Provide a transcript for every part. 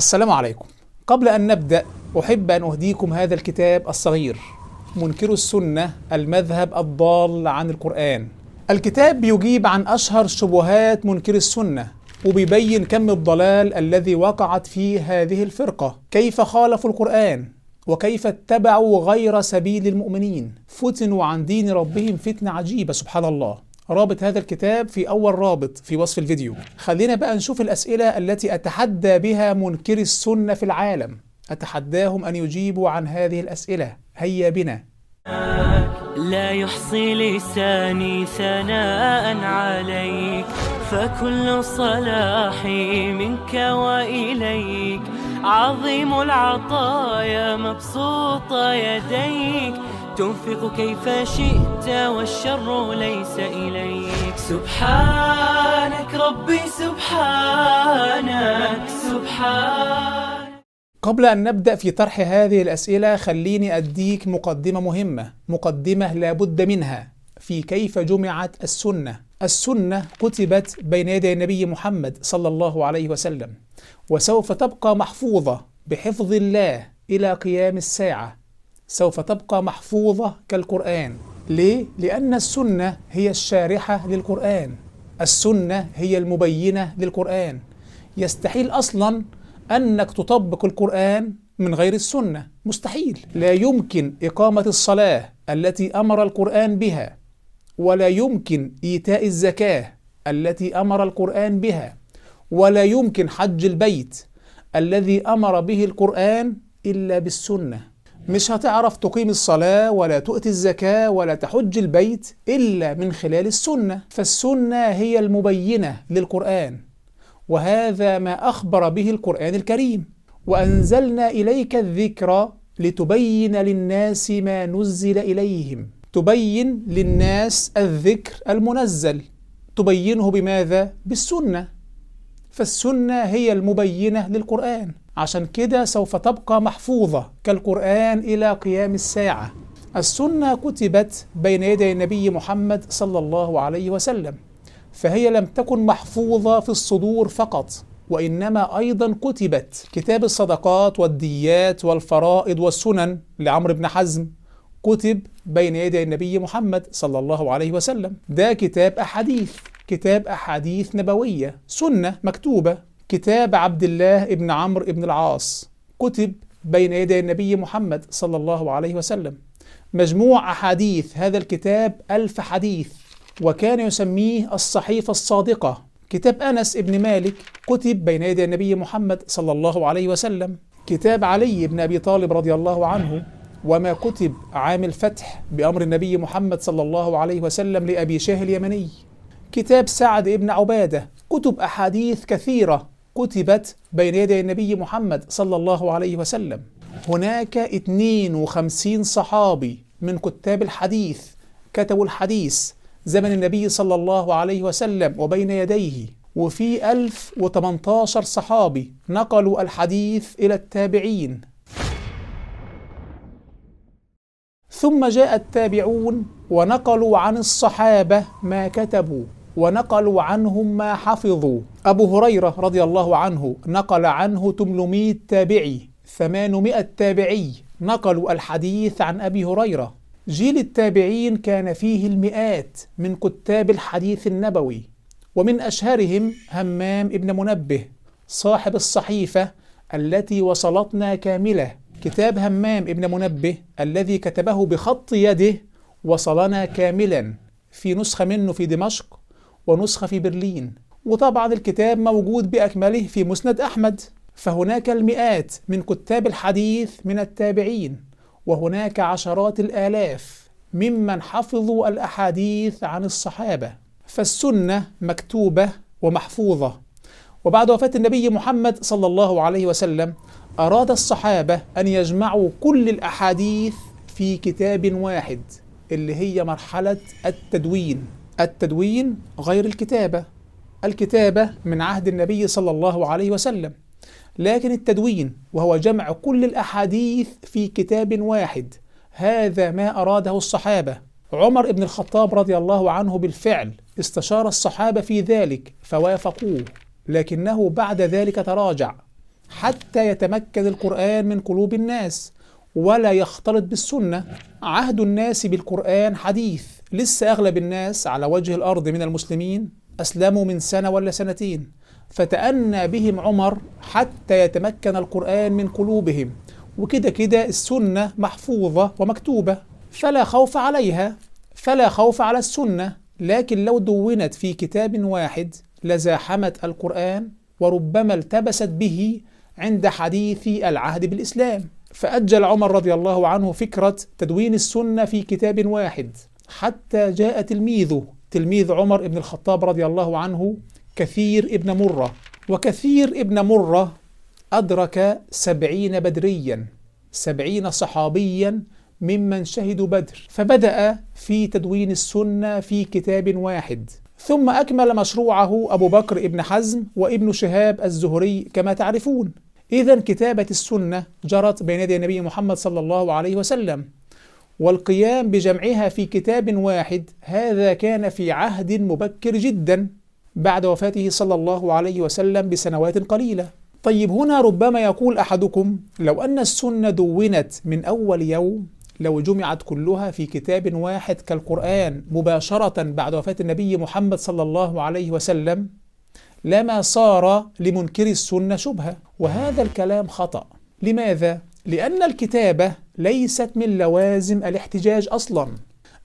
السلام عليكم. قبل أن نبدأ أحب أن أهديكم هذا الكتاب الصغير، منكر السنة، المذهب الضال عن القرآن. الكتاب بيجيب عن أشهر شبهات منكر السنة، وبيبين كم الضلال الذي وقعت فيه هذه الفرقة، كيف خالفوا القرآن وكيف اتبعوا غير سبيل المؤمنين، فتنوا عن دين ربهم فتنة عجيبة سبحان الله. رابط هذا الكتاب في أول رابط في وصف الفيديو. خلينا بقى نشوف الأسئلة التي أتحدى بها منكر السنة في العالم، أتحداهم أن يجيبوا عن هذه الأسئلة. هيا بنا. لا يحصي لساني ثناء عليك، فكل صلاحي منك وإليك، عظيم العطايا مبسوط يديك، تنفق كيف شئت والشر ليس إليك. سبحانك ربي سبحانك سبحانك. قبل أن نبدأ في طرح هذه الأسئلة خليني أديك مقدمة مهمة، مقدمة لابد منها في كيف جمعت السنة. السنة كتبت بين يدي النبي محمد صلى الله عليه وسلم، وسوف تبقى محفوظة بحفظ الله إلى قيام الساعة، سوف تبقى محفوظة كالقرآن. ليه؟ لأن السنة هي الشارحة للقرآن، السنة هي المبينة للقرآن. يستحيل أصلاً أنك تطبق القرآن من غير السنة، مستحيل. لا يمكن إقامة الصلاة التي أمر القرآن بها، ولا يمكن إيتاء الزكاة التي أمر القرآن بها، ولا يمكن حج البيت الذي أمر به القرآن إلا بالسنة. مش هتعرف تقيم الصلاة ولا تؤتي الزكاة ولا تحج البيت إلا من خلال السنة، فالسنة هي المبينة للقرآن، وهذا ما أخبر به القرآن الكريم. وأنزلنا إليك الذكر لتبين للناس ما نزل إليهم، تبين للناس الذكر المنزل، تبينه بماذا؟ بالسنة. فالسنة هي المبينة للقرآن، عشان كده سوف تبقى محفوظة كالقرآن إلى قيام الساعة. السنة كتبت بين يدي النبي محمد صلى الله عليه وسلم، فهي لم تكن محفوظة في الصدور فقط، وإنما أيضا كتبت. كتاب الصدقات والديات والفرائض والسنن لعمرو بن حزم كتب بين يدي النبي محمد صلى الله عليه وسلم، ده كتاب أحاديث، كتاب أحاديث نبوية، سنة مكتوبة. كتاب عبد الله بن عمرو بن العاص كتب بين يدي النبي محمد صلى الله عليه وسلم. مجموع أحاديث هذا الكتاب 1000 حديث، وكان يسميه الصحيفة الصادقة. كتاب أنس بن مالك كتب بين يدي النبي محمد صلى الله عليه وسلم. كتاب علي بن أبي طالب رضي الله عنه، وما كتب عام الفتح بأمر النبي محمد صلى الله عليه وسلم لأبي شاه اليمني. كتاب سعد بن عبادة، كتب أحاديث كثيرة كتبت بين يدي النبي محمد صلى الله عليه وسلم. هناك 52 صحابي من كتاب الحديث كتبوا الحديث زمن النبي صلى الله عليه وسلم وبين يديه، وفي 1018 صحابي نقلوا الحديث إلى التابعين. ثم جاء التابعون ونقلوا عن الصحابة ما كتبوا، ونقلوا عنهم ما حفظوا. أبو هريرة رضي الله عنه نقل عنه 800 تابعي، 800 تابعي نقلوا الحديث عن أبي هريرة. جيل التابعين كان فيه المئات من كتاب الحديث النبوي، ومن أشهرهم همام ابن منبه صاحب الصحيفة التي وصلتنا كاملة. كتاب همام ابن منبه الذي كتبه بخط يده وصلنا كاملا، في نسخة منه في دمشق ونسخة في برلين، وطبعا الكتاب موجود بأكمله في مسند أحمد. فهناك المئات من كتاب الحديث من التابعين، وهناك عشرات الآلاف ممن حفظوا الأحاديث عن الصحابة. فالسنة مكتوبة ومحفوظة. وبعد وفاة النبي محمد صلى الله عليه وسلم أراد الصحابة أن يجمعوا كل الأحاديث في كتاب واحد، اللي هي مرحلة التدوين. التدوين غير الكتابة، الكتابة من عهد النبي صلى الله عليه وسلم، لكن التدوين وهو جمع كل الأحاديث في كتاب واحد، هذا ما أراده الصحابة. عمر بن الخطاب رضي الله عنه بالفعل استشار الصحابة في ذلك فوافقوه، لكنه بعد ذلك تراجع حتى يتمكن القرآن من قلوب الناس ولا يختلط بالسنة. عهد الناس بالقرآن حديث، لسه أغلب الناس على وجه الأرض من المسلمين أسلموا من سنة ولا سنتين، فتأنى بهم عمر حتى يتمكن القرآن من قلوبهم، وكده كده السنة محفوظة ومكتوبة فلا خوف عليها، فلا خوف على السنة. لكن لو دونت في كتاب واحد لزاحمت القرآن وربما التبست به عند حديث العهد بالإسلام، فأجل عمر رضي الله عنه فكرة تدوين السنة في كتاب واحد حتى جاء تلميذه، تلميذ عمر بن الخطاب رضي الله عنه، كثير ابن مرة. وكثير ابن مرة أدرك 70 بدريا، 70 صحابيا ممن شهدوا بدر، فبدأ في تدوين السنة في كتاب واحد. ثم أكمل مشروعه أبو بكر ابن حزم وابن شهاب الزهري كما تعرفون. إذن كتابة السنة جرت بين يدي النبي محمد صلى الله عليه وسلم، والقيام بجمعها في كتاب واحد هذا كان في عهد مبكر جدا بعد وفاته صلى الله عليه وسلم بسنوات قليلة. طيب هنا ربما يقول أحدكم لو أن السنة دونت من أول يوم، لو جمعت كلها في كتاب واحد كالقرآن مباشرة بعد وفاة النبي محمد صلى الله عليه وسلم لما صار لمنكر السنة شبهة، وهذا الكلام خطأ. لماذا؟ لأن الكتابة ليست من لوازم الاحتجاج أصلا.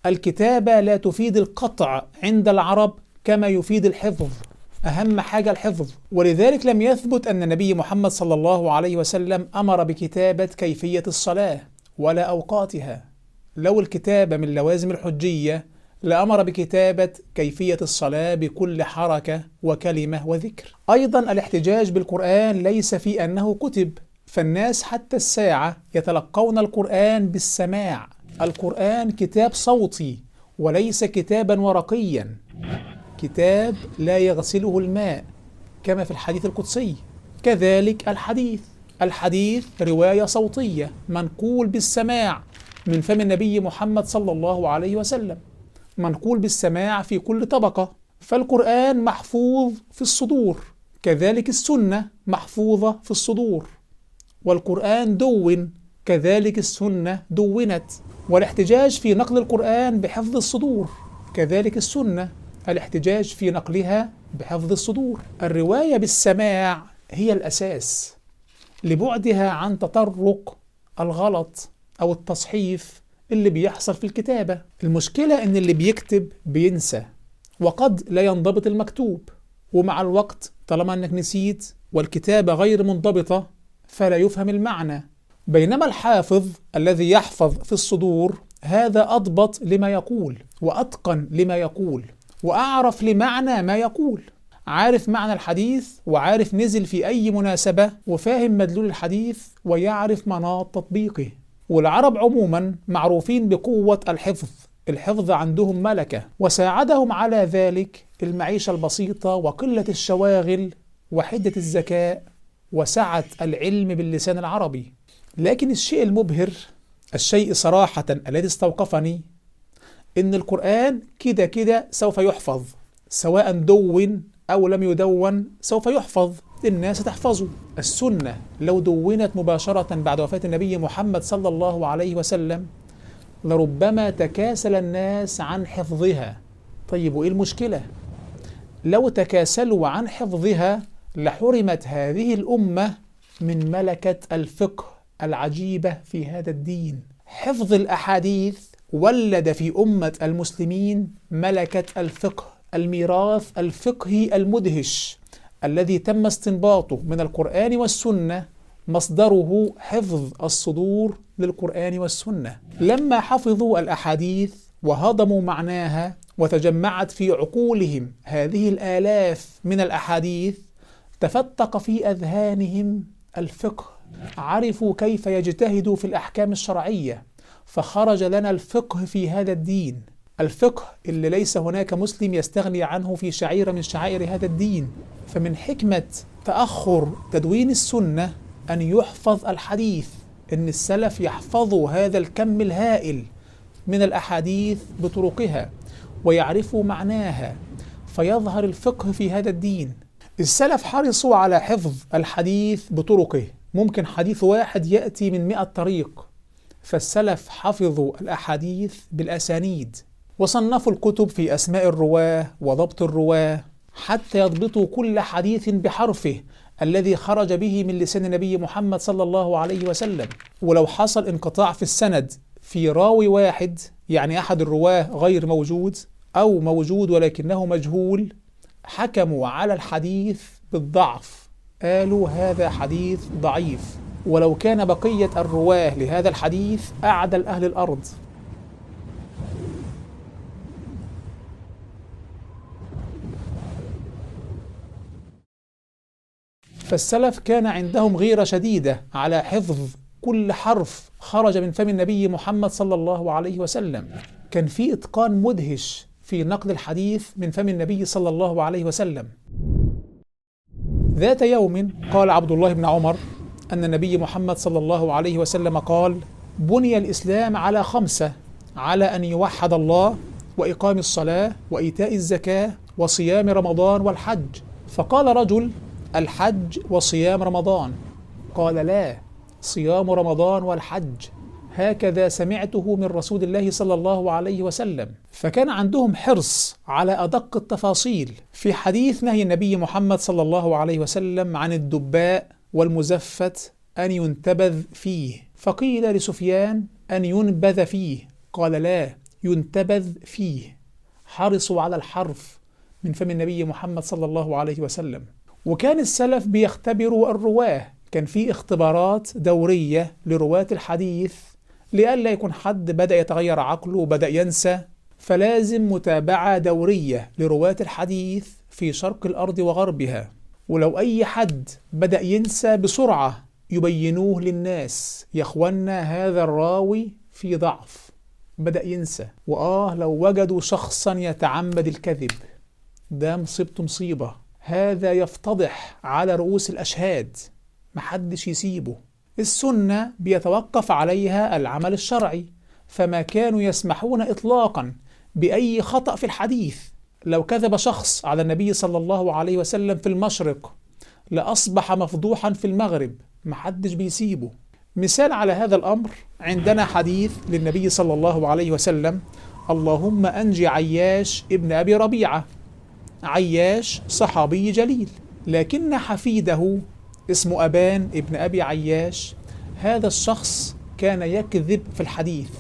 الكتابة لا تفيد القطع عند العرب كما يفيد الحفظ، أهم حاجة الحفظ. ولذلك لم يثبت أن النبي محمد صلى الله عليه وسلم أمر بكتابة كيفية الصلاة ولا أوقاتها. لو الكتابة من لوازم الحجية لأمر بكتابة كيفية الصلاة بكل حركة وكلمة وذكر. أيضا الاحتجاج بالقرآن ليس في أنه كتب، فالناس حتى الساعة يتلقون القرآن بالسماع. القرآن كتاب صوتي وليس كتابا ورقيا، كتاب لا يغسله الماء كما في الحديث القدسي. كذلك الحديث رواية صوتية منقول بالسماع من فم النبي محمد صلى الله عليه وسلم، منقول بالسماع في كل طبقة. فالقرآن محفوظ في الصدور، كذلك السنة محفوظة في الصدور، والقرآن دون، كذلك السنة دونت. والاحتجاج في نقل القرآن بحفظ الصدور، كذلك السنة الاحتجاج في نقلها بحفظ الصدور. الرواية بالسماع هي الأساس لبعدها عن تطرق الغلط أو التصحيف اللي بيحصل في الكتابة. المشكلة إن اللي بيكتب بينسى وقد لا ينضبط المكتوب، ومع الوقت طالما أنك نسيت والكتابة غير منضبطة فلا يفهم المعنى. بينما الحافظ الذي يحفظ في الصدور هذا أضبط لما يقول وأتقن لما يقول وأعرف لمعنى ما يقول، عارف معنى الحديث وعارف نزل في أي مناسبة وفاهم مدلول الحديث ويعرف مناط تطبيقه. والعرب عموما معروفين بقوة الحفظ عندهم ملكة، وساعدهم على ذلك المعيشة البسيطة وقلة الشواغل وحدة الذكاء وسعة العلم باللسان العربي. لكن الشيء المبهر، الشيء صراحة الذي استوقفني، إن القرآن كده كده سوف يحفظ، سواء دون أو لم يدون سوف يحفظ، الناس تحفظه. السنة لو دونت مباشرة بعد وفاة النبي محمد صلى الله عليه وسلم لربما تكاسل الناس عن حفظها. طيب وإيه المشكلة؟ لو تكاسلوا عن حفظها لحرمت هذه الأمة من ملكة الفقه العجيبة في هذا الدين. حفظ الأحاديث ولد في أمة المسلمين ملكة الفقه، الميراث الفقهي المدهش الذي تم استنباطه من القرآن والسنة، مصدره حفظ الصدور للقرآن والسنة. لما حفظوا الأحاديث وهضموا معناها وتجمعت في عقولهم هذه الآلاف من الأحاديث، تفتق في أذهانهم الفقه، عرفوا كيف يجتهدوا في الأحكام الشرعية، فخرج لنا الفقه في هذا الدين، الفقه اللي ليس هناك مسلم يستغني عنه في شعيرة من شعائر هذا الدين. فمن حكمة تأخر تدوين السنة أن يحفظ الحديث، أن السلف يحفظوا هذا الكم الهائل من الأحاديث بطرقها ويعرفوا معناها، فيظهر الفقه في هذا الدين. السلف حرصوا على حفظ الحديث بطرقه، ممكن حديث واحد يأتي من 100 طريق، فالسلف حفظوا الأحاديث بالأسانيد، وصنفوا الكتب في أسماء الرواه وضبط الرواه حتى يضبطوا كل حديث بحرفه الذي خرج به من لسان النبي محمد صلى الله عليه وسلم. ولو حصل انقطاع في السند في راوي واحد، يعني أحد الرواه غير موجود أو موجود ولكنه مجهول، حكموا على الحديث بالضعف، قالوا هذا حديث ضعيف، ولو كان بقية الرواه لهذا الحديث أعدل أهل الأرض. فالسلف كان عندهم غيرة شديدة على حفظ كل حرف خرج من فم النبي محمد صلى الله عليه وسلم. كان في إتقان مدهش في نقل الحديث من فم النبي صلى الله عليه وسلم. ذات يوم قال عبد الله بن عمر أن النبي محمد صلى الله عليه وسلم قال: بني الإسلام على 5، على أن يوحد الله، وإقام الصلاة، وإيتاء الزكاة، وصيام رمضان والحج. فقال رجل: الحج وصيام رمضان؟ قال: لا، صيام رمضان والحج، هكذا سمعته من رسول الله صلى الله عليه وسلم. فكان عندهم حرص على أدق التفاصيل في حديث نهي النبي محمد صلى الله عليه وسلم عن الدباء والمزفت أن ينتبذ فيه. فقيل لسفيان: أن ينبذ فيه؟ قال: لا، ينتبذ فيه. حرصوا على الحرف من فم النبي محمد صلى الله عليه وسلم. وكان السلف بيختبروا الرواه، كان في اختبارات دورية لرواة الحديث لئلا يكون حد بدأ يتغير عقله وبدأ ينسى، فلازم متابعة دورية لرواة الحديث في شرق الأرض وغربها. ولو أي حد بدأ ينسى بسرعة يبينوه للناس: يا اخوانا هذا الراوي في ضعف، بدأ ينسى. لو وجدوا شخصا يتعمد الكذب، ده مصيبته مصيبة، هذا يفتضح على رؤوس الأشهاد، محدش يسيبه. السنة بيتوقف عليها العمل الشرعي، فما كانوا يسمحون إطلاقا بأي خطأ في الحديث. لو كذب شخص على النبي صلى الله عليه وسلم في المشرق لأصبح مفضوحا في المغرب، محدش بيسيبه. مثال على هذا الأمر، عندنا حديث للنبي صلى الله عليه وسلم: اللهم أنجي عياش ابن أبي ربيعة. عياش صحابي جليل، لكن حفيده اسمه أبان ابن أبي عياش، هذا الشخص كان يكذب في الحديث،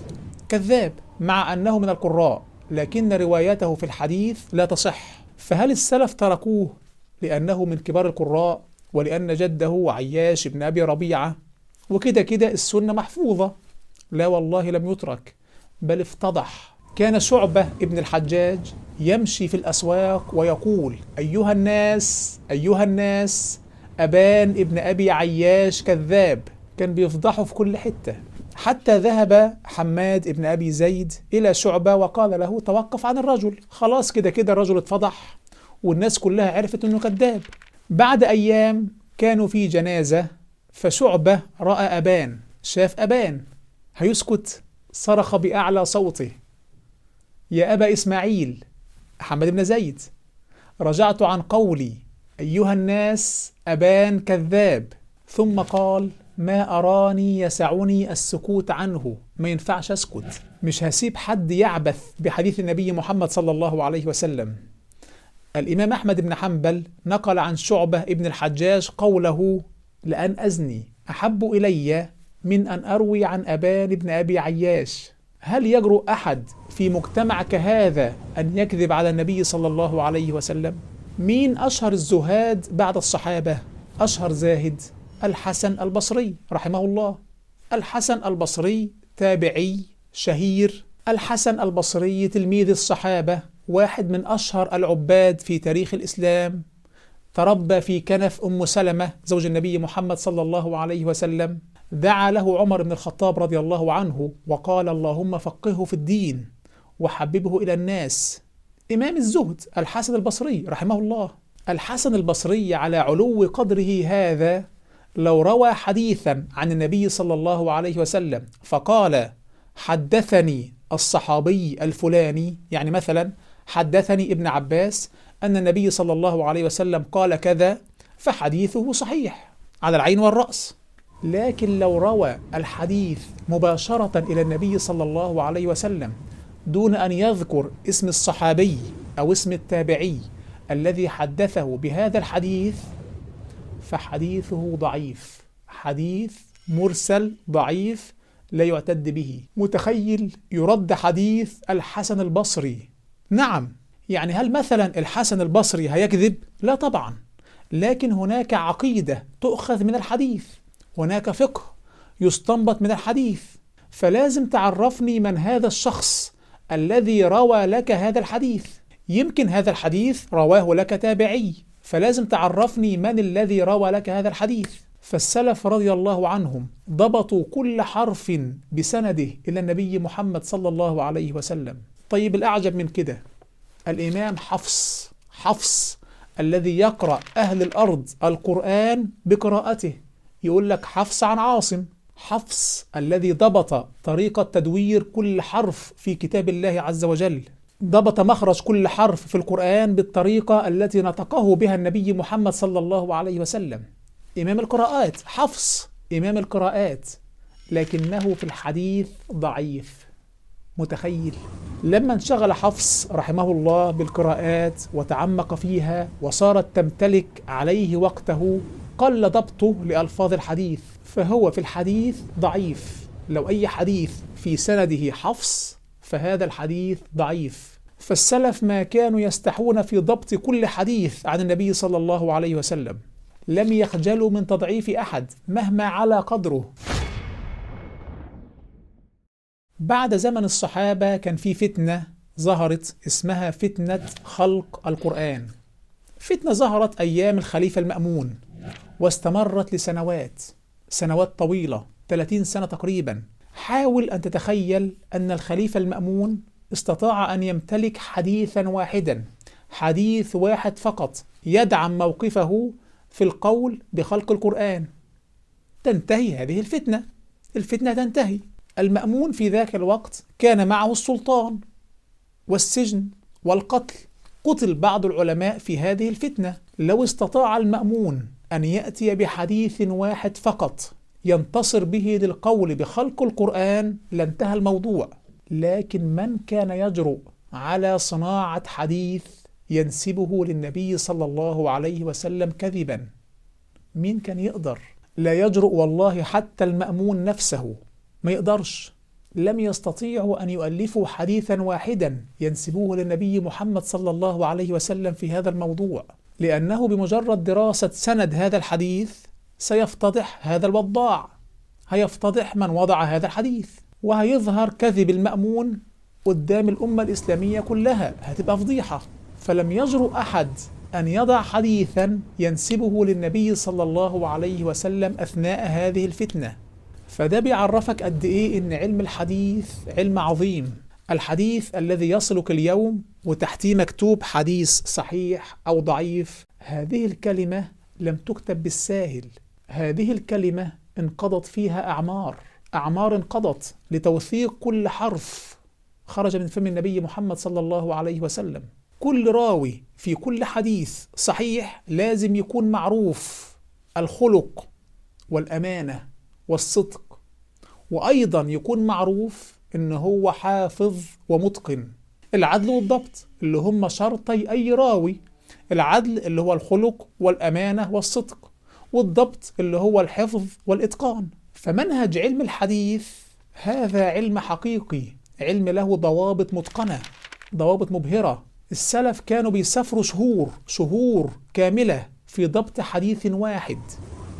كذاب، مع أنه من القراء، لكن روايته في الحديث لا تصح. فهل السلف تركوه لأنه من كبار القراء ولأن جده عياش ابن أبي ربيعة وكده كده السنة محفوظة؟ لا والله، لم يترك، بل افتضح. كان شعبة ابن الحجاج يمشي في الأسواق ويقول: أيها الناس أيها الناس، أبان ابن أبي عياش كذاب. كان بيفضحه في كل حتة. حتى ذهب حماد ابن أبي زيد إلى شعبة وقال له: توقف عن الرجل، خلاص كده كده الرجل اتفضح والناس كلها عرفت أنه كذاب. بعد أيام كانوا في جنازة، فشعبة رأى أبان، شاف أبان، هيسكت؟ صرخ بأعلى صوته: يا أبا إسماعيل، حماد بن زيد، رجعت عن قولي، أيها الناس أبان كذاب. ثم قال: ما أراني يسعني السكوت عنه، ما ينفعش أسكت، مش هسيب حد يعبث بحديث النبي محمد صلى الله عليه وسلم. الإمام أحمد بن حنبل نقل عن شعبة ابن الحجاج قوله: لأن أزني أحب إلي من أن أروي عن أبان ابن أبي عياش. هل يجرؤ أحد في مجتمع كهذا أن يكذب على النبي صلى الله عليه وسلم؟ مين أشهر الزهاد بعد الصحابة؟ أشهر زاهد الحسن البصري رحمه الله. الحسن البصري تابعي شهير، الحسن البصري تلميذ الصحابة، واحد من أشهر العباد في تاريخ الإسلام، تربى في كنف أم سلمة زوج النبي محمد صلى الله عليه وسلم. دعا له عمر بن الخطاب رضي الله عنه وقال: اللهم فقهه في الدين وحببه إلى الناس. إمام الزهد الحسن البصري رحمه الله. الحسن البصري على علو قدره هذا لو روى حديثا عن النبي صلى الله عليه وسلم فقال: حدثني الصحابي الفلاني، يعني مثلا حدثني ابن عباس أن النبي صلى الله عليه وسلم قال كذا، فحديثه صحيح على العين والرأس. لكن لو روى الحديث مباشرة إلى النبي صلى الله عليه وسلم دون أن يذكر اسم الصحابي أو اسم التابعي الذي حدثه بهذا الحديث، فحديثه ضعيف، حديث مرسل ضعيف لا يعتد به. متخيل يرد حديث الحسن البصري؟ نعم، يعني هل مثلا الحسن البصري هيكذب؟ لا طبعا، لكن هناك عقيدة تؤخذ من الحديث، هناك فقه يستنبط من الحديث، فلازم تعرفني من هذا الشخص الذي روى لك هذا الحديث. يمكن هذا الحديث رواه لك تابعي، فلازم تعرفني من الذي روى لك هذا الحديث. فالسلف رضي الله عنهم ضبطوا كل حرف بسنده إلى النبي محمد صلى الله عليه وسلم. طيب الأعجب من كده، الإمام حفص الذي يقرأ أهل الأرض القرآن بقراءته، يقول لك حفص عن عاصم. حفص الذي ضبط طريقة تدوير كل حرف في كتاب الله عز وجل، ضبط مخرج كل حرف في القرآن بالطريقة التي نطقه بها النبي محمد صلى الله عليه وسلم. إمام القراءات، حفص إمام القراءات، لكنه في الحديث ضعيف. متخيل؟ لما انشغل حفص رحمه الله بالقراءات وتعمق فيها وصارت تمتلك عليه وقته، قل ضبطه لألفاظ الحديث، فهو في الحديث ضعيف. لو أي حديث في سنده حفص فهذا الحديث ضعيف. فالسلف ما كانوا يستحون في ضبط كل حديث عن النبي صلى الله عليه وسلم، لم يخجلوا من تضعيف أحد مهما على قدره. بعد زمن الصحابة كان في فتنة ظهرت اسمها فتنة خلق القرآن. فتنة ظهرت أيام الخليفة المأمون واستمرت سنوات طويلة، 30 سنة تقريبا. حاول أن تتخيل أن الخليفة المأمون استطاع أن يمتلك حديثا واحدا، حديث واحد فقط يدعم موقفه في القول بخلق القرآن. تنتهي هذه الفتنة تنتهي. المأمون في ذاك الوقت كان معه السلطان والسجن والقتل، قتل بعض العلماء في هذه الفتنة. لو استطاع المأمون أن يأتي بحديث واحد فقط ينتصر به للقول بخلق القرآن لانتهى الموضوع. لكن من كان يجرؤ على صناعة حديث ينسبه للنبي صلى الله عليه وسلم كذبا؟ مين كان يقدر؟ لا يجرؤ والله، حتى المأمون نفسه ما يقدرش. لم يستطيعوا أن يؤلفوا حديثا واحدا ينسبوه للنبي محمد صلى الله عليه وسلم في هذا الموضوع، لأنه بمجرد دراسة سند هذا الحديث سيفتضح هذا الوضاع، هيفتضح من وضع هذا الحديث، وهيظهر كذب المأمون قدام الأمة الإسلامية كلها، هتبقى فضيحة. فلم يجرؤ أحد أن يضع حديثا ينسبه للنبي صلى الله عليه وسلم أثناء هذه الفتنة. فده بيعرفك قد إيه إن علم الحديث علم عظيم. الحديث الذي يصلك اليوم وتحتيه مكتوب حديث صحيح أو ضعيف، هذه الكلمة لم تكتب بالساهل، هذه الكلمة انقضت فيها أعمار انقضت لتوثيق كل حرف خرج من فم النبي محمد صلى الله عليه وسلم. كل راوي في كل حديث صحيح لازم يكون معروف الخلق والأمانة والصدق، وأيضا يكون معروف إن هو حافظ ومتقن. العدل والضبط اللي هم شرطي أي راوي، العدل اللي هو الخلق والأمانة والصدق، والضبط اللي هو الحفظ والإتقان. فمنهج علم الحديث هذا علم حقيقي، علم له ضوابط متقنة، ضوابط مبهرة. السلف كانوا بيسافروا شهور كاملة في ضبط حديث واحد.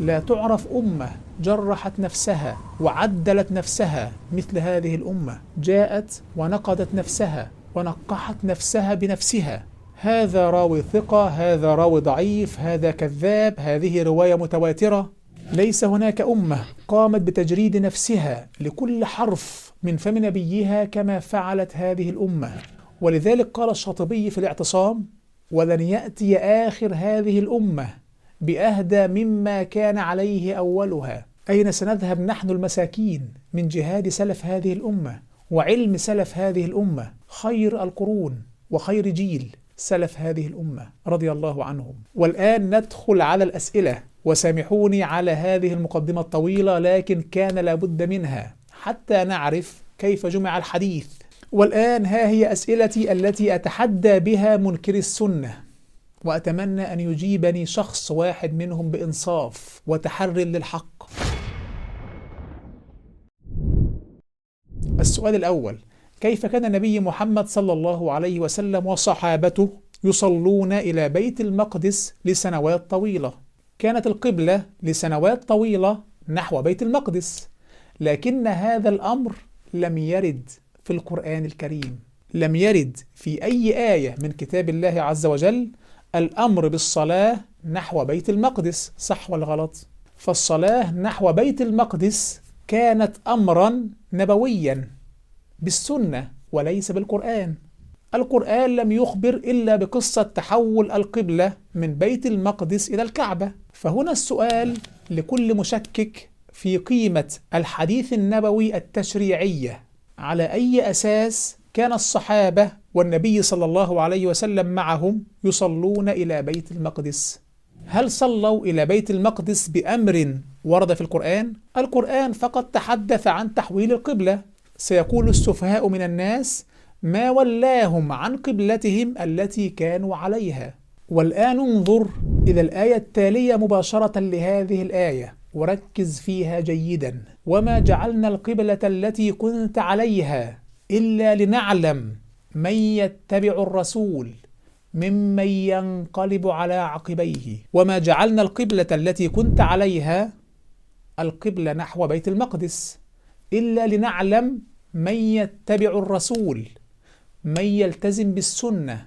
لا تعرف أمة جرحت نفسها وعدلت نفسها مثل هذه الأمة، جاءت ونقدت نفسها ونقحت نفسها بنفسها. هذا راوي ثقة، هذا راوي ضعيف، هذا كذاب، هذه رواية متواترة. ليس هناك أمة قامت بتجريد نفسها لكل حرف من فم نبيها كما فعلت هذه الأمة. ولذلك قال الشاطبي في الاعتصام: ولن يأتي آخر هذه الأمة بأهدى مما كان عليه أولها. أين سنذهب نحن المساكين من جهاد سلف هذه الأمة وعلم سلف هذه الأمة؟ خير القرون وخير جيل سلف هذه الأمة رضي الله عنهم. والآن ندخل على الأسئلة، وسامحوني على هذه المقدمة الطويلة لكن كان لابد منها حتى نعرف كيف جمع الحديث. والآن ها هي أسئلتي التي أتحدى بها منكري السنة، وأتمنى أن يجيبني شخص واحد منهم بإنصاف وتحري للحق. السؤال الأول: كيف كان النبي محمد صلى الله عليه وسلم وصحابته يصلون إلى بيت المقدس لسنوات طويلة؟ كانت القبلة لسنوات طويلة نحو بيت المقدس، لكن هذا الأمر لم يرد في القرآن الكريم، لم يرد في أي آية من كتاب الله عز وجل الأمر بالصلاة نحو بيت المقدس، صح ولا غلط؟ فالصلاة نحو بيت المقدس كانت أمرا نبويا بالسنة وليس بالقرآن. القرآن لم يخبر إلا بقصة تحول القبلة من بيت المقدس إلى الكعبة. فهنا السؤال لكل مشكك في قيمة الحديث النبوي التشريعية: على أي أساس كان الصحابة والنبي صلى الله عليه وسلم معهم يصلون إلى بيت المقدس؟ هل صلوا إلى بيت المقدس بأمر ورد في القرآن؟ القرآن فقط تحدث عن تحويل القبلة. سيقول السفهاء من الناس: ما ولاهم عن قبلتهم التي كانوا عليها. والآن انظر إلى الآية التالية مباشرة لهذه الآية وركز فيها جيدا: وما جعلنا القبلة التي كنت عليها إلا لنعلم من يتبع الرسول ممن ينقلب على عقبيه. وما جعلنا القبلة التي كنت عليها، القبلة نحو بيت المقدس، إلا لنعلم من يتبع الرسول، من يلتزم بالسنة،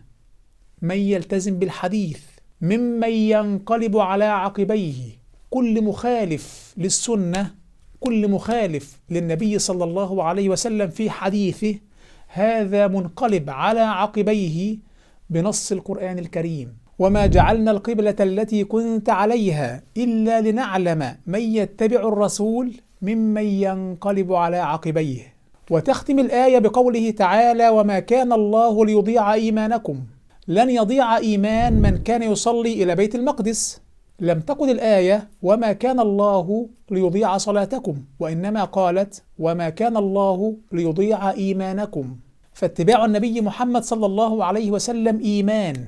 من يلتزم بالحديث، ممن ينقلب على عقبيه. كل مخالف للسنة، كل مخالف للنبي صلى الله عليه وسلم في حديثه، هذا منقلب على عقبيه بنص القرآن الكريم. وما جعلنا القبلة التي كنت عليها إلا لنعلم من يتبع الرسول ممن ينقلب على عقبيه. وتختم الآية بقوله تعالى: وما كان الله ليضيع إيمانكم. لن يضيع إيمان من كان يصلي إلى بيت المقدس. لم تقل الآية وما كان الله ليضيع صلاتكم، وإنما قالت وما كان الله ليضيع إيمانكم. فاتباع النبي محمد صلى الله عليه وسلم إيمان.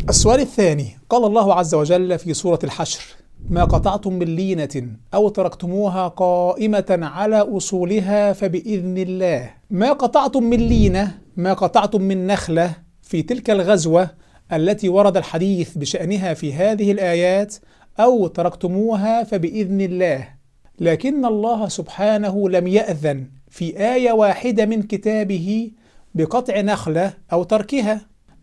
السؤال الثاني: قال الله عز وجل في سورة الحشر: ما قطعتم من لينة أو تركتموها قائمة على أصولها فبإذن الله. ما قطعتم من لينة، ما قطعتم من نخلة في تلك الغزوة التي ورد الحديث بشأنها في هذه الآيات، أو تركتموها فبإذن الله. لكن الله سبحانه لم يأذن في آية واحدة من كتابه بقطع نخلة أو تركها.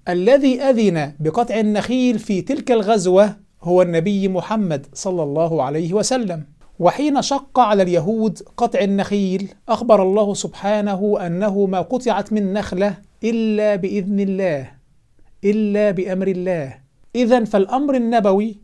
الذي أذن بقطع النخيل في تلك الغزوة هو النبي محمد صلى الله عليه وسلم. وحين شق على اليهود قطع النخيل، أخبر الله سبحانه أنه ما قطعت من نخلة إلا بإذن الله، إلا بأمر الله. إذن فالأمر النبوي،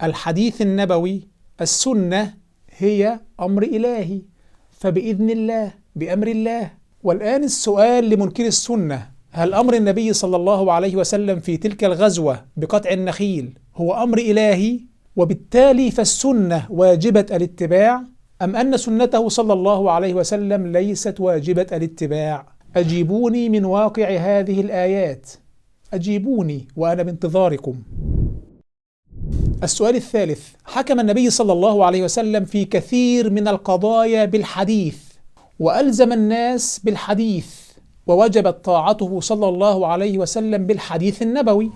الحديث النبوي، السنة هي أمر إلهي، فبإذن الله، بأمر الله. والآن السؤال لمنكر السنة: هل أمر النبي صلى الله عليه وسلم في تلك الغزوة بقطع النخيل هو أمر إلهي، وبالتالي فالسنة واجبة الاتباع، أم أن سنته صلى الله عليه وسلم ليست واجبة الاتباع؟ أجيبوني من واقع هذه الآيات، أجيبوني وأنا بانتظاركم. السؤال الثالث: حكم النبي صلى الله عليه وسلم في كثير من القضايا بالحديث، وألزم الناس بالحديث، ووجبت طاعته صلى الله عليه وسلم بالحديث النبوي،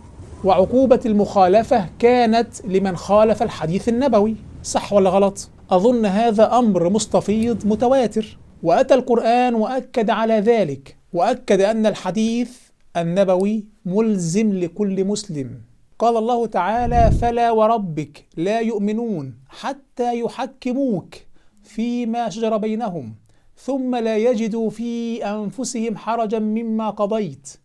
وعقوبة المخالفة كانت لمن خالف الحديث النبوي، صح ولا غلط؟ أظن هذا أمر مستفيض متواتر، وأتى القرآن وأكد على ذلك، وأكد أن الحديث النبوي ملزم لكل مسلم. قال الله تعالى: فلا وربك لا يؤمنون حتى يحكموك فيما شجر بينهم ثم لا يجدوا في أنفسهم حرجا مما قضيت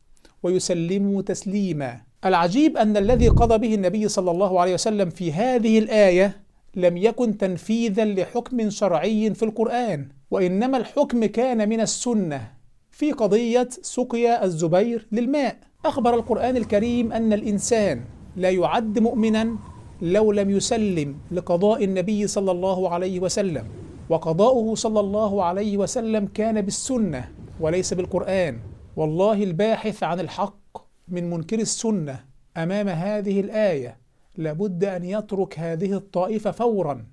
ويسلموا تسليما. العجيب أن الذي قضى به النبي صلى الله عليه وسلم في هذه الآية لم يكن تنفيذا لحكم شرعي في القرآن، وإنما الحكم كان من السنة في قضية سقيا الزبير للماء. أخبر القرآن الكريم أن الإنسان لا يعد مؤمنا لو لم يسلم لقضاء النبي صلى الله عليه وسلم، وقضاؤه صلى الله عليه وسلم كان بالسنة وليس بالقرآن. والله الباحث عن الحق من منكر السنة أمام هذه الآية لابد أن يترك هذه الطائفة فورا،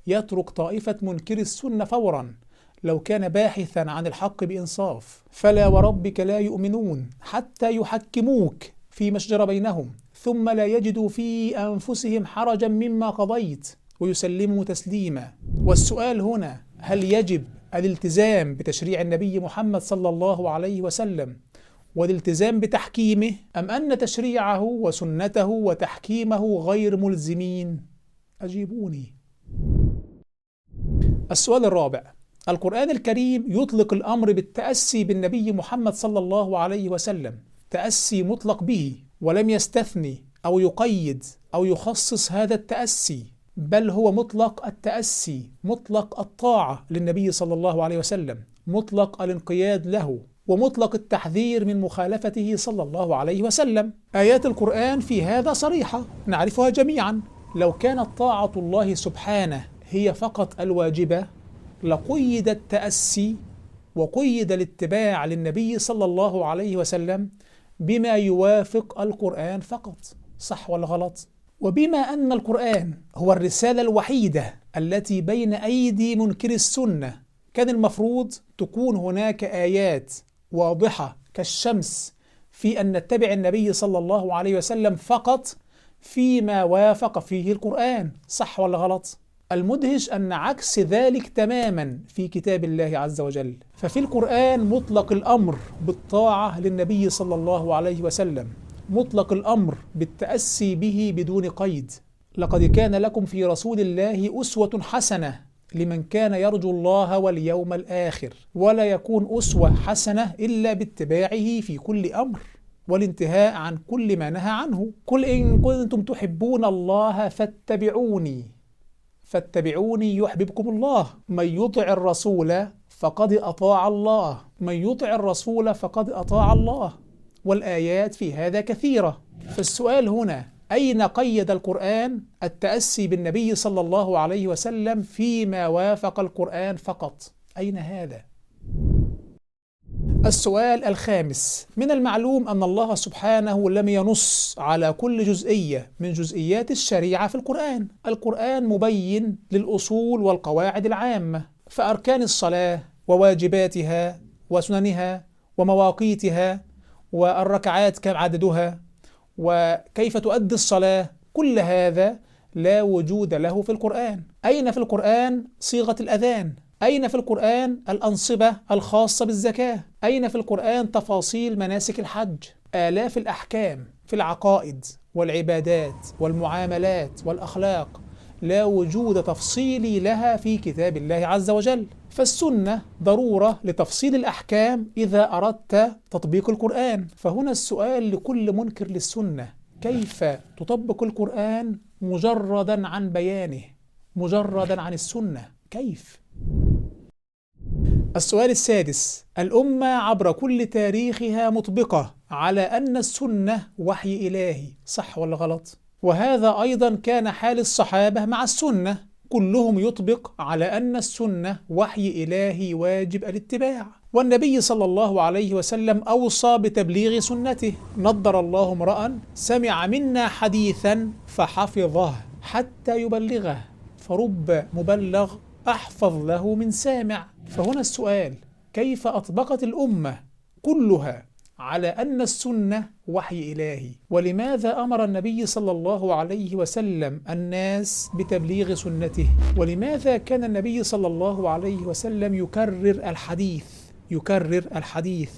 يترك طائفة منكر السنة فورا لو كان باحثا عن الحق بإنصاف. فلا وربك لا يؤمنون حتى يحكموك فيما شجر بينهم ثم لا يجدوا في أنفسهم حرجا مما قضيت ويسلموا تسليما. والسؤال هنا: هل يجب الالتزام بتشريع النبي محمد صلى الله عليه وسلم والالتزام بتحكيمه، أم أن تشريعه وسنته وتحكيمه غير ملزمين؟ أجيبوني. السؤال الرابع: القرآن الكريم يطلق الأمر بالتأسي بالنبي محمد صلى الله عليه وسلم تأسي مطلق به، ولم يستثني أو يقيد أو يخصص هذا التأسي، بل هو مطلق التأسي، مطلق الطاعة للنبي صلى الله عليه وسلم، مطلق الانقياد له، ومطلق التحذير من مخالفته صلى الله عليه وسلم. آيات القرآن في هذا صريحة نعرفها جميعا. لو كانت طاعة الله سبحانه هي فقط الواجبة لقيد التأسي وقيد الاتباع للنبي صلى الله عليه وسلم بما يوافق القرآن فقط، صح ولا غلط؟ وبما أن القرآن هو الرسالة الوحيدة التي بين أيدي منكر السنة، كان المفروض تكون هناك آيات واضحة كالشمس في أن نتبع النبي صلى الله عليه وسلم فقط فيما وافق فيه القرآن، صح ولا غلط؟ المدهش أن عكس ذلك تماما في كتاب الله عز وجل. ففي القرآن مطلق الأمر بالطاعة للنبي صلى الله عليه وسلم، مطلق الأمر بالتأسي به بدون قيد. لقد كان لكم في رسول الله أسوة حسنة لمن كان يرجو الله واليوم الآخر، ولا يكون أسوة حسنة إلا باتباعه في كل أمر والانتهاء عن كل ما نهى عنه. قل إن كنتم تحبون الله فاتبعوني يحببكم الله. من يطع الرسول فقد أطاع الله، من يطع الرسول فقد أطاع الله. والآيات في هذا كثيرة. فالسؤال هنا: أين قيد القرآن التأسي بالنبي صلى الله عليه وسلم فيما وافق القرآن فقط؟ أين هذا؟ السؤال الخامس: من المعلوم أن الله سبحانه لم ينص على كل جزئية من جزئيات الشريعة في القرآن. القرآن مبين للأصول والقواعد العامة، فأركان الصلاة وواجباتها وسننها ومواقيتها والركعات كم عددها وكيف تؤدي الصلاة، كل هذا لا وجود له في القرآن. أين في القرآن صيغة الأذان؟ أين في القرآن الأنصبة الخاصة بالزكاة؟ أين في القرآن تفاصيل مناسك الحج؟ آلاف الأحكام في العقائد والعبادات والمعاملات والأخلاق لا وجود تفصيلي لها في كتاب الله عز وجل. فالسنة ضرورة لتفصيل الأحكام إذا أردت تطبيق القرآن. فهنا السؤال لكل منكر للسنة: كيف تطبق القرآن مجردا عن بيانه، مجردا عن السنة؟ كيف؟ السؤال السادس: الأمة عبر كل تاريخها مطبقة على أن السنة وحي إلهي، صح ولا غلط؟ وهذا أيضا كان حال الصحابة مع السنة، كلهم يطبق على أن السنة وحي إلهي واجب الاتباع. والنبي صلى الله عليه وسلم أوصى بتبليغ سنته: نضر الله امرأ سمع منا حديثا فحفظه حتى يبلغه، فرب مبلغ أحفظ له من سامع. فهنا السؤال: كيف أطبقت الأمة كلها على أن السنة وحي إلهي؟ ولماذا أمر النبي صلى الله عليه وسلم الناس بتبليغ سنته؟ ولماذا كان النبي صلى الله عليه وسلم يكرر الحديث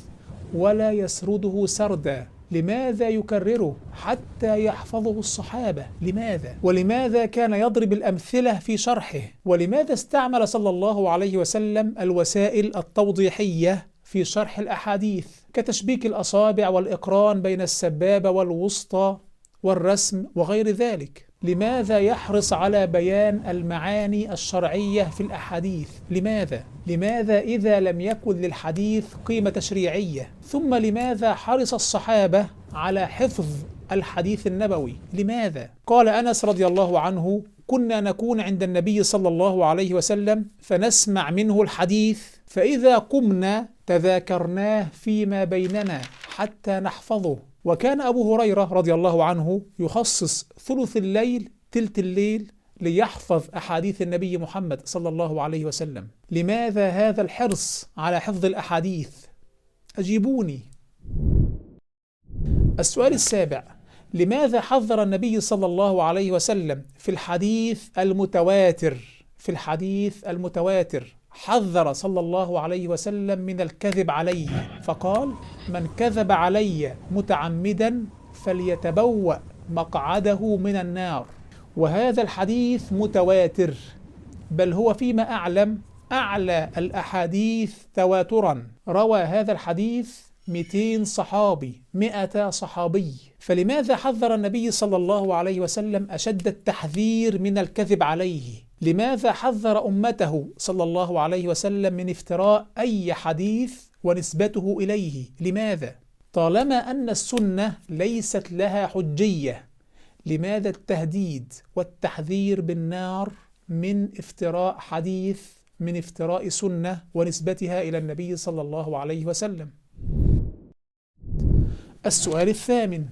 ولا يسرده سردا؟ لماذا يكرره حتى يحفظه الصحابة؟ لماذا؟ ولماذا كان يضرب الأمثلة في شرحه؟ ولماذا استعمل صلى الله عليه وسلم الوسائل التوضيحية في شرح الأحاديث كتشبيك الأصابع والإقران بين السبابة والوسطى والرسم وغير ذلك؟ لماذا يحرص على بيان المعاني الشرعية في الأحاديث؟ لماذا إذا لم يكن للحديث قيمة تشريعية؟ ثم لماذا حرص الصحابة على حفظ الحديث النبوي؟ لماذا؟ قال أنس رضي الله عنه: كنا نكون عند النبي صلى الله عليه وسلم فنسمع منه الحديث، فإذا قمنا تذاكرناه فيما بيننا حتى نحفظه. وكان أبو هريرة رضي الله عنه يخصص ثلث الليل، تلت الليل، ليحفظ أحاديث النبي محمد صلى الله عليه وسلم. لماذا هذا الحرص على حفظ الأحاديث؟ أجيبوني. السؤال السابع: لماذا حذر النبي صلى الله عليه وسلم في الحديث المتواتر حذر صلى الله عليه وسلم من الكذب عليه، فقال: من كذب علي متعمدا فليتبوأ مقعده من النار. وهذا الحديث متواتر، بل هو فيما أعلم أعلى الأحاديث تواترا. روى هذا الحديث 200 صحابي، 100 صحابي. فلماذا حذر النبي صلى الله عليه وسلم أشد التحذير من الكذب عليه؟ لماذا حذر أمته صلى الله عليه وسلم من افتراء أي حديث ونسبته إليه؟ لماذا؟ طالما أن السنة ليست لها حجية، لماذا التهديد والتحذير بالنار من افتراء حديث، من افتراء سنة ونسبتها إلى النبي صلى الله عليه وسلم؟ السؤال الثامن: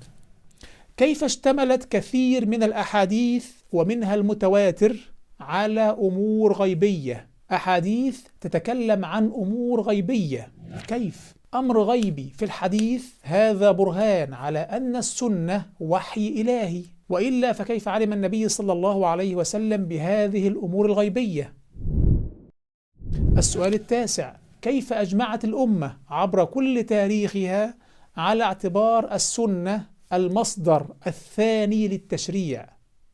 كيف اشتملت كثير من الأحاديث ومنها المتواتر على أمور غيبية؟ أحاديث تتكلم عن أمور غيبية، كيف؟ أمر غيبي في الحديث، هذا برهان على أن السنة وحي إلهي، وإلا فكيف علم النبي صلى الله عليه وسلم بهذه الأمور الغيبية؟ السؤال التاسع: كيف أجمعت الأمة عبر كل تاريخها على اعتبار السنة المصدر الثاني للتشريع؟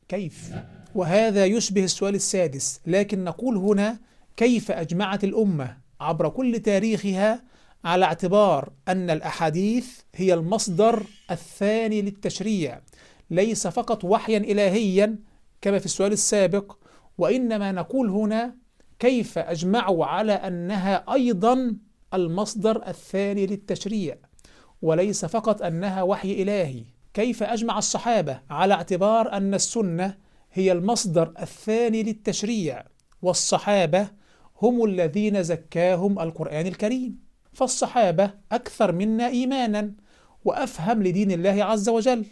كيف؟ وهذا يشبه السؤال السادس، لكن نقول هنا: كيف أجمعت الأمة عبر كل تاريخها على اعتبار أن الأحاديث هي المصدر الثاني للتشريع، ليس فقط وحيا إلهيا كما في السؤال السابق، وإنما نقول هنا: كيف أجمعوا على أنها أيضا المصدر الثاني للتشريع، وليس فقط أنها وحي إلهي؟ كيف أجمع الصحابة على اعتبار أن السنة هي المصدر الثاني للتشريع، والصحابة هم الذين زكاهم القرآن الكريم؟ فالصحابة أكثر منا إيمانا، وأفهم لدين الله عز وجل،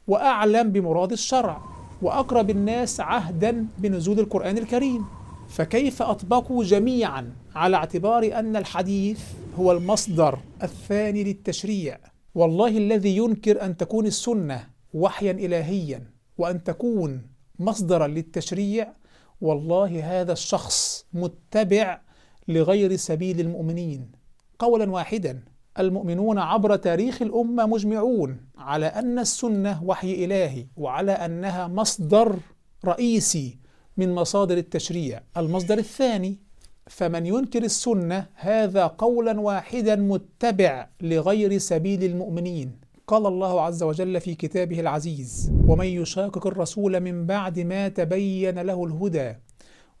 وأعلم بمراد الشرع، وأقرب الناس عهدا بنزول القرآن الكريم، فكيف أطبقوا جميعا على اعتبار أن الحديث هو المصدر الثاني للتشريع؟ والله الذي ينكر أن تكون السنة وحيا إلهيا وأن تكون مصدرا للتشريع، والله هذا الشخص متبع لغير سبيل المؤمنين. قولا واحدا: المؤمنون عبر تاريخ الأمة مجمعون على أن السنة وحي إلهي، وعلى أنها مصدر رئيسي من مصادر التشريع، المصدر الثاني. فمن ينكر السنة هذا قولا واحدا متبع لغير سبيل المؤمنين. قال الله عز وجل في كتابه العزيز: ومن يشاقق الرسول من بعد ما تبين له الهدى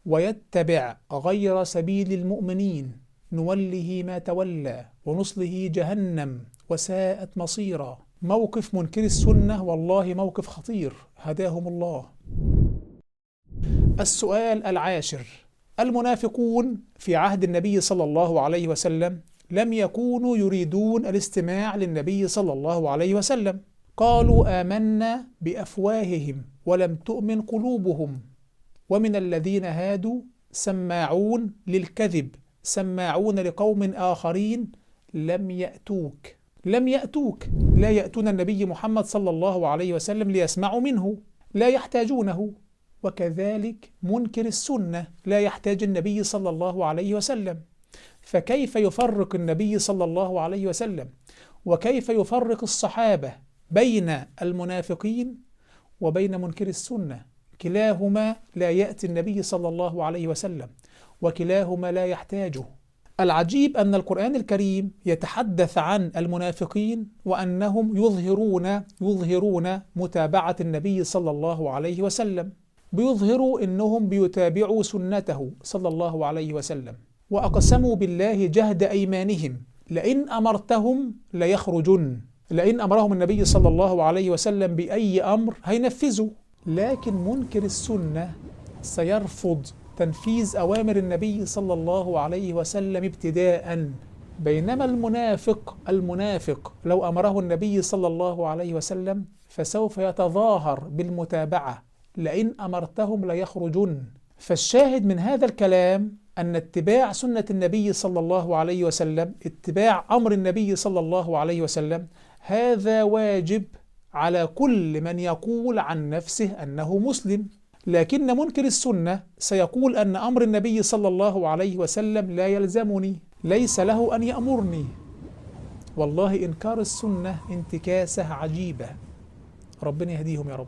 ويتبع غير سبيل المؤمنين نوله ما تولى ونصله جهنم وساءت مصيرا. موقف منكر السنة والله موقف خطير، هداهم الله. السؤال العاشر: المنافقون في عهد النبي صلى الله عليه وسلم لم يكونوا يريدون الاستماع للنبي صلى الله عليه وسلم، قالوا آمنا بأفواههم ولم تؤمن قلوبهم، ومن الذين هادوا سماعون للكذب سماعون لقوم آخرين لم يأتوك، لا يأتون النبي محمد صلى الله عليه وسلم ليسمعوا منه، لا يحتاجونه. وكذلك منكر السنة لا يحتاج النبي صلى الله عليه وسلم. فكيف يفرق النبي صلى الله عليه وسلم وكيف يفرق الصحابة بين المنافقين وبين منكر السنة؟ كلاهما لا يأتي النبي صلى الله عليه وسلم، وكلاهما لا يحتاجه. العجيب أن القرآن الكريم يتحدث عن المنافقين وأنهم يظهرون متابعة النبي صلى الله عليه وسلم، بيظهروا أنهم بيتابعوا سنته صلى الله عليه وسلم، وأقسموا بالله جهد أيمانهم لئن أمرتهم ليخرجن، لئن أمرهم النبي صلى الله عليه وسلم بأي أمر هينفذوا. لكن منكر السنة سيرفض تنفيذ أوامر النبي صلى الله عليه وسلم ابتداء، بينما المنافق لو أمره النبي صلى الله عليه وسلم فسوف يتظاهر بالمتابعة، لئن أمرتهم ليخرجن. فالشاهد من هذا الكلام أن اتباع سنة النبي صلى الله عليه وسلم، اتباع أمر النبي صلى الله عليه وسلم، هذا واجب على كل من يقول عن نفسه أنه مسلم. لكن منكر السنة سيقول أن أمر النبي صلى الله عليه وسلم لا يلزمني، ليس له أن يأمرني. والله إنكار السنة انتكاسة عجيبة، ربنا يهديهم يا رب.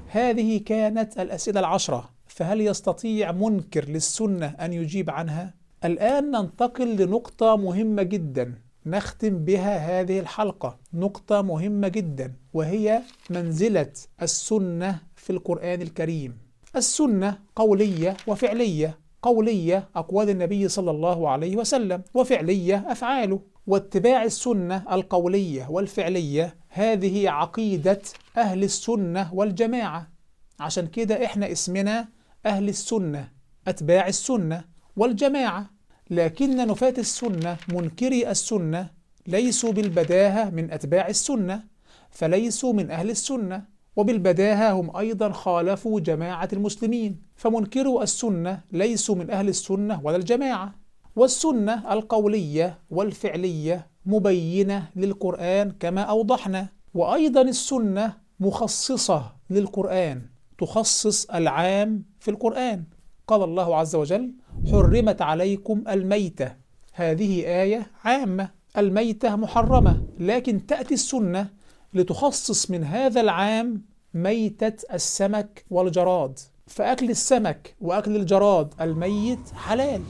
هذه كانت الأسئلة العشرة، فهل يستطيع منكر للسنة أن يجيب عنها؟ الآن ننتقل لنقطة مهمة جدا نختم بها هذه الحلقة، نقطة مهمة جدا، وهي منزلة السنة في القرآن الكريم. السنة قولية وفعلية، قولية أقوال النبي صلى الله عليه وسلم، وفعلية أفعاله. واتباع السنة القولية والفعلية هذه عقيدة أهل السنة والجماعة، عشان كده إحنا اسمنا أهل السنة، أتباع السنة والجماعة. لكن نفاة السنة، منكري السنة، ليسوا بالبداهة من أتباع السنة، فليسوا من أهل السنة، وبالبداهة هم أيضا خالفوا جماعة المسلمين، فمنكروا السنة ليسوا من أهل السنة ولا الجماعة. والسنة القولية والفعلية مبينة للقرآن كما أوضحنا، وأيضا السنة مخصصة للقرآن، تخصص العام في القرآن. قال الله عز وجل: حرمت عليكم الميتة، هذه آية عامة، الميتة محرمة، لكن تأتي السنة لتخصص من هذا العام ميتة السمك والجراد، فأكل السمك وأكل الجراد الميت حلال.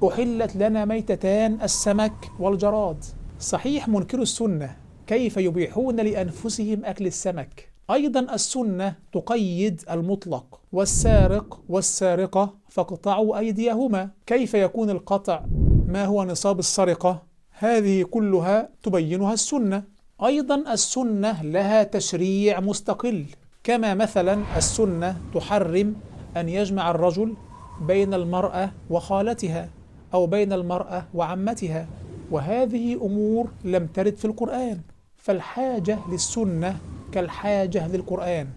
أحلت لنا ميتتان السمك والجراد. صحيح منكر السنة كيف يبيحون لأنفسهم أكل السمك. أيضا السنة تقيد المطلق: والسارق والسارقة فاقطعوا أيديهما. كيف يكون القطع؟ ما هو نصاب السرقة؟ هذه كلها تبينها السنة. أيضا السنة لها تشريع مستقل، كما مثلا السنة تحرم أن يجمع الرجل بين المرأة وخالتها أو بين المرأة وعمتها، وهذه أمور لم ترد في القرآن. فالحاجة للسنة كالحاجة للقرآن،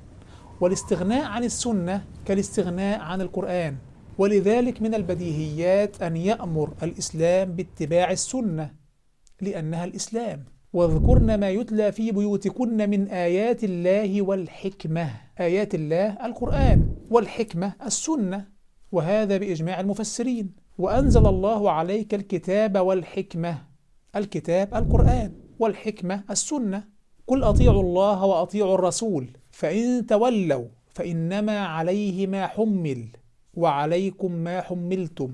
والاستغناء عن السنة كالاستغناء عن القرآن. ولذلك من البديهيات أن يأمر الإسلام باتباع السنة لأنها الإسلام. واذكرن ما يتلى في بيوتكن من آيات الله والحكمة. آيات الله القرآن، والحكمة السنة، وهذا بإجماع المفسرين. وأنزل الله عليك الكتاب والحكمة، الكتاب القرآن، والحكمة السنة. قل أطيعوا الله وأطيعوا الرسول فإن تولوا فإنما عليه ما حمل وعليكم ما حملتم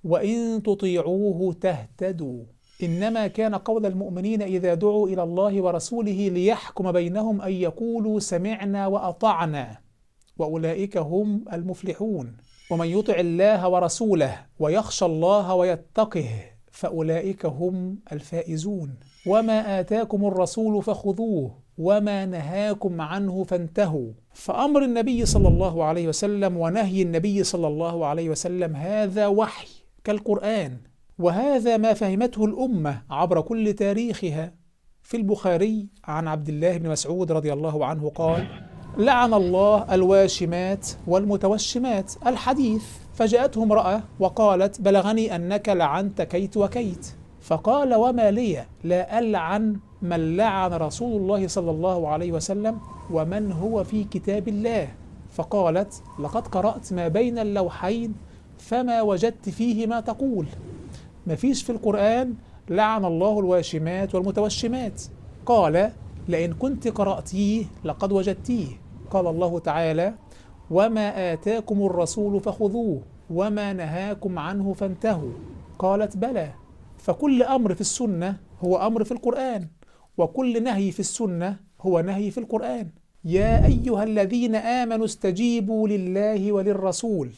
وإن تطيعوه تهتدوا. إنما كان قول المؤمنين إذا دعوا إلى الله ورسوله ليحكم بينهم أن يقولوا سمعنا وأطعنا وأولئك هم المفلحون. ومن يطع الله ورسوله ويخشى الله ويتقه فأولئك هم الفائزون. وما آتاكم الرسول فخذوه وما نهاكم عنه فانتهوا. فأمر النبي صلى الله عليه وسلم ونهي النبي صلى الله عليه وسلم هذا وحي كالقرآن، وهذا ما فهمته الأمة عبر كل تاريخها. في البخاري عن عبد الله بن مسعود رضي الله عنه قال: لعن الله الواشمات والمتوشمات، الحديث. فجاءته امرأة وقالت: بلغني أنك لعنت كيت وكيت. فقال: وما لي لا ألعن من لعن رسول الله صلى الله عليه وسلم ومن هو في كتاب الله. فقالت: لقد قرأت ما بين اللوحين فما وجدت فيه ما تقول. ما فيش في القرآن لعن الله الواشمات والمتوشمات. قال: لئن كنت قرأتيه لقد وجدتيه. قال الله تعالى: وما آتاكم الرسول فخذوه وما نهاكم عنه فانتهوا. قالت: بلى. فكل أمر في السنة هو أمر في القرآن، وكل نهي في السنة هو نهي في القرآن. يا أيها الذين آمنوا استجيبوا لله وللرسول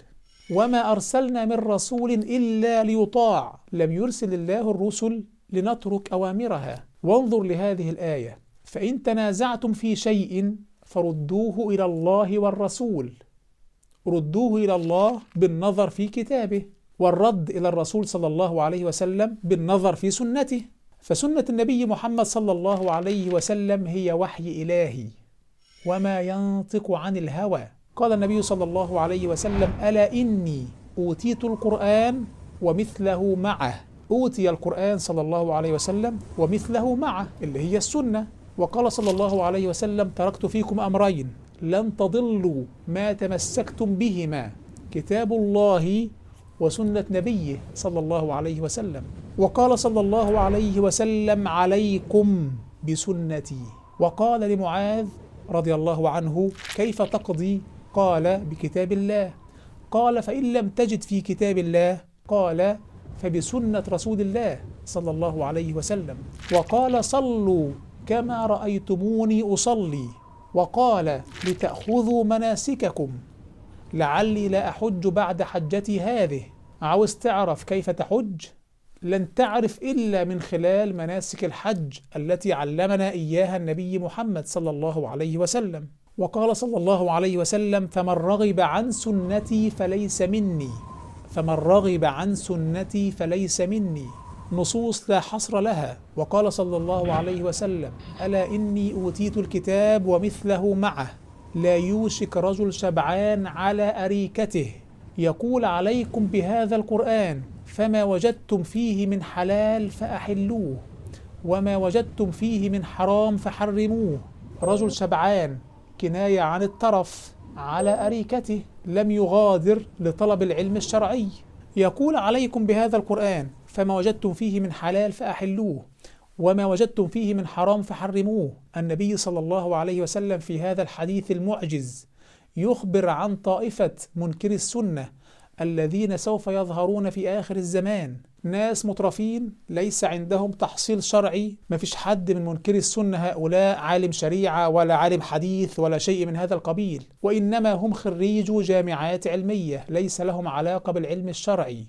وما أرسلنا من رسول إلا ليطاع، لم يرسل الله الرسل لنترك أوامرها. وانظر لهذه الآية: فإن تنازعتم في شيء فردوه إلى الله والرسول. ردوه إلى الله بالنظر في كتابه، والرد إلى الرسول صلى الله عليه وسلم بالنظر في سنته. فسنة النبي محمد صلى الله عليه وسلم هي وحي إلهي، وما ينطق عن الهوى. قال النبي صلى الله عليه وسلم: ألا إني أوتيت القرآن ومثله معه. أوتي القرآن صلى الله عليه وسلم ومثله معه اللي هي السنة. وقال صلى الله عليه وسلم: تركت فيكم أمرين لن تضلوا ما تمسكتم بهما، كتاب الله وسنة نبيه صلى الله عليه وسلم. وقال صلى الله عليه وسلم: عليكم بسنتي. وقال لمعاذ رضي الله عنه: كيف تقضي؟ قال: بكتاب الله. قال: فإن لم تجد في كتاب الله؟ قال: فبسنة رسول الله صلى الله عليه وسلم. وقال: صلوا كما رأيتموني أصلي. وقال: لتأخذوا مناسككم لعلي لا أحج بعد حجتي هذه. عاوز تعرف كيف تحج؟ لن تعرف إلا من خلال مناسك الحج التي علمنا إياها النبي محمد صلى الله عليه وسلم. وقال صلى الله عليه وسلم: فمن رغب عن سنتي فليس مني، فمن رغب عن سنتي فليس مني. نصوص لا حصر لها. وقال صلى الله عليه وسلم: ألا إني أوتيت الكتاب ومثله معه، لا يوشك رجل شبعان على أريكته يقول: عليكم بهذا القرآن، فما وجدتم فيه من حلال فأحلوه وما وجدتم فيه من حرام فحرموه. رجل شبعان كناية عن الترف على أريكته، لم يغادر لطلب العلم الشرعي، يقول: عليكم بهذا القرآن، فما وجدتم فيه من حلال فأحلوه وما وجدتم فيه من حرام فحرموه. النبي صلى الله عليه وسلم في هذا الحديث المعجز يخبر عن طائفة منكر السنة الذين سوف يظهرون في آخر الزمان، ناس مترفين ليس عندهم تحصيل شرعي. ما فيش حد من منكر السنة هؤلاء عالم شريعة ولا عالم حديث ولا شيء من هذا القبيل، وإنما هم خريجو جامعات علمية ليس لهم علاقة بالعلم الشرعي.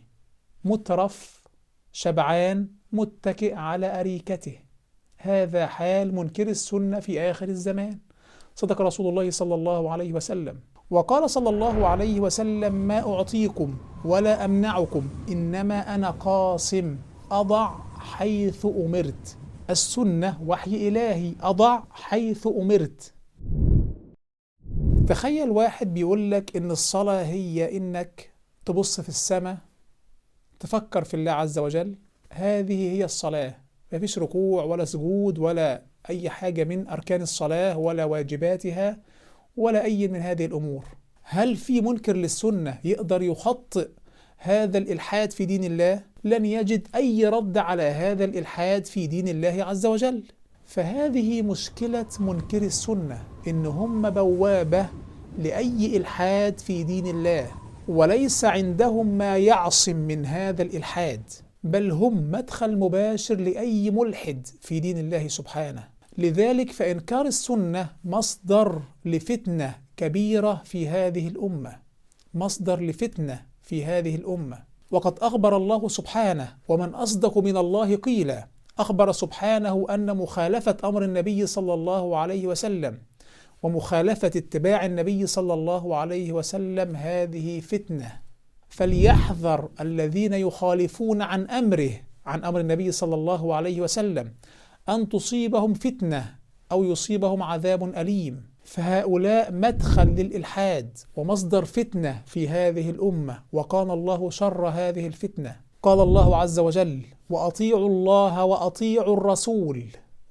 مترف شبعان متكئ على أريكته، هذا حال منكر السنة في آخر الزمان. صدق رسول الله صلى الله عليه وسلم. وقال صلى الله عليه وسلم: ما أعطيكم ولا أمنعكم، إنما أنا قاسم أضع حيث أمرت. السنة وحي إلهي، أضع حيث أمرت. تخيل واحد بيقول لك إن الصلاة هي إنك تبص في السماء تفكر في الله عز وجل، هذه هي الصلاة. ما فيش ركوع ولا سجود ولا أي حاجة من أركان الصلاة ولا واجباتها ولا أي من هذه الأمور. هل في منكر للسنة يقدر يخطئ هذا الإلحاد في دين الله؟ لن يجد أي رد على هذا الإلحاد في دين الله عز وجل. فهذه مشكلة منكر السنة، إن هم بوابة لأي إلحاد في دين الله، وليس عندهم ما يعصم من هذا الإلحاد، بل هم مدخل مباشر لأي ملحد في دين الله سبحانه. لذلك فإنكار السنة مصدر لفتنة كبيرة في هذه الأمة، مصدر لفتنة في هذه الأمة. وقد أخبر الله سبحانه: ومن أصدق من الله قيلا. أخبر سبحانه أن مخالفة أمر النبي صلى الله عليه وسلم ومخالفة اتباع النبي صلى الله عليه وسلم هذه فتنة، فليحذر الذين يخالفون عن أمره، عن أمر النبي صلى الله عليه وسلم، أن تصيبهم فتنة أو يصيبهم عذاب أليم. فهؤلاء مدخل للإلحاد ومصدر فتنة في هذه الأمة، وكان الله شر هذه الفتنة. قال الله عز وجل: وأطيعوا الله وأطيعوا الرسول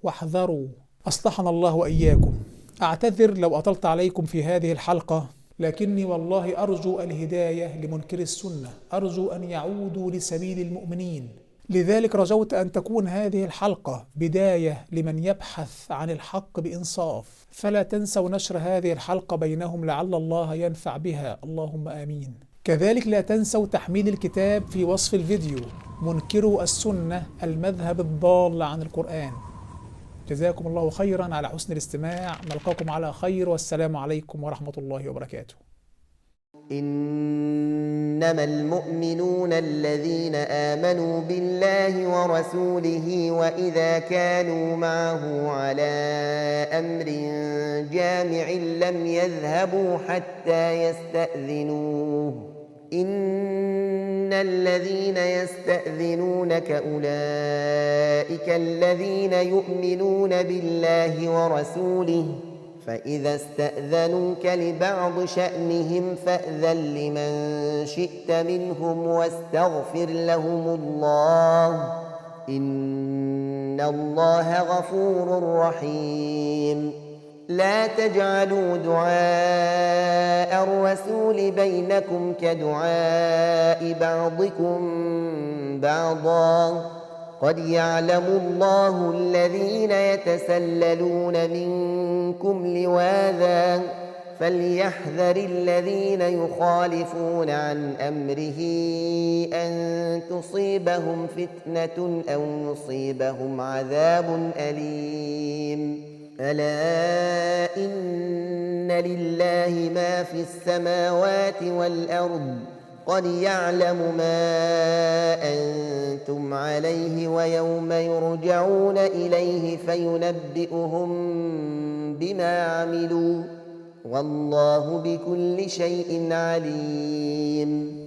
واحذروا. أصلحنا الله وإياكم. أعتذر لو أطلت عليكم في هذه الحلقة، لكني والله أرجو الهداية لمنكر السنة، أرجو أن يعودوا لسبيل المؤمنين، لذلك رجوت أن تكون هذه الحلقة بداية لمن يبحث عن الحق بإنصاف، فلا تنسوا نشر هذه الحلقة بينهم لعل الله ينفع بها، اللهم آمين. كذلك لا تنسوا تحميل الكتاب في وصف الفيديو، منكروا السنة المذهب الضال عن القرآن. جزاكم الله خيرا على حسن الاستماع، نلقاكم على خير، والسلام عليكم ورحمة الله وبركاته. إنما المؤمنون الذين آمنوا بالله ورسوله وإذا كانوا معه على أمر جامع لم يذهبوا حتى يستأذنوه. إن الذين يستأذنونك أولئك الذين يؤمنون بالله ورسوله، فإذا استأذنوك لبعض شأنهم فأذن لمن شئت منهم واستغفر لهم الله، إن الله غفور رحيم. لا تجعلوا دعاء الرسول بينكم كدعاء بعضكم بعضا، قد يعلم الله الذين يتسللون منكم لواذا، فليحذر الذين يخالفون عن أمره أن تصيبهم فتنة أو يصيبهم عذاب أليم. ألا إن لله ما في السماوات والأرض، قد يعلم ما أنتم عليه ويوم يرجعون إليه فينبئهم بما عملوا، والله بكل شيء عليم.